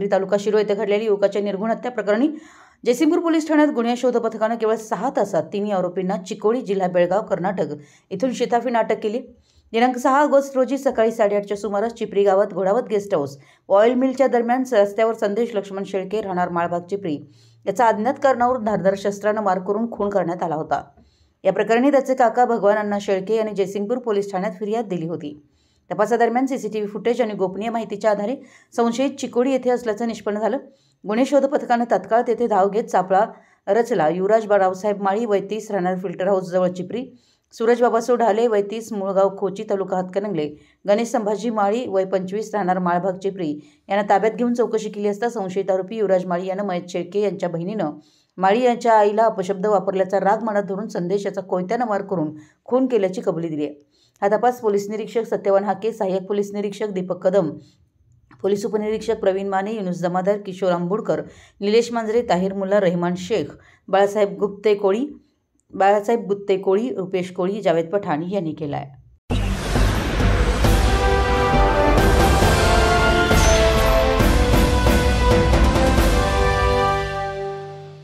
चिपरी तालुका शिरोळ येथे घडलेल्या युवकाच्या निर्घृण हत्या प्रकरणी जयसिंगपूर पोलीस ठाण्यात गुन्हे शोध पथकाने केवळ 6 तासात तिन्ही आरोपींना चिकोडी, जिल्हा बेळगाव, कर्नाटक इथून शिताफीने अटक केली। दिनांक 6 ऑगस्ट रोजी सकाळी 8:30च्या सुमारास चिपरी गावात घोडावत गेस्ट हाऊस ऑइल मिलच्या दरम्यान रस्त्यावर संदेश लक्ष्मण शेळके राहणार माळबाग चिपरी याचा अज्ञात कारणावरून धारदार शस्त्राने मार करून खून करण्यात आला होता। या प्रकरणी त्याचे काका भगवान अण्णा शेळके यांनी जयसिंगपूर पोलीस ठाण्यात फिर्याद दिली होती। तपासादरम्यान सीसीटीव्ही फुटेज आणि गोपनीय माहितीच्या आधारे संशयित चिकोडी येथे असल्याचे निष्पन्न झालं। गुन्हे शोध पथकाने तात्काळ तेथे धाव घेत सापळा रचला। युवराज रावसाहेब माळी वय 30 राहणार फिल्टर हाऊस जवळ चिपरी, सूरज बाबासो ढाले वय 30 मूळगाव खोची तालुका हातकणंगले, गणेश संभाजी माळी वय 25 राहणार माळबाग चिपरी यांना ताब्यात घेऊन चौकशी केली असता संशयित आरोपी युवराज माळी यानं मयत शेळके यांच्या बहिणीनं माळी यांच्या आईला अपशब्द वापरल्याचा राग मनात धरून संदेश याचा कोयत्याने मार करून खून केल्याची कबुली दिली आहे। हा तपास पोलीस निरीक्षक सत्यवान हाके, सहाय्यक पोलीस निरीक्षक दीपक कदम, पोलीस उपनिरीक्षक प्रवीण माने, युनुस जमादार, किशोर आंबुडकर, निलेश मांजरे, ताहिर मुल्ला, रहमान शेख, बाळासाहेब गुत्ते कोळी, रुपेश कोळी, जावेद पठाण यांनी केला आहे।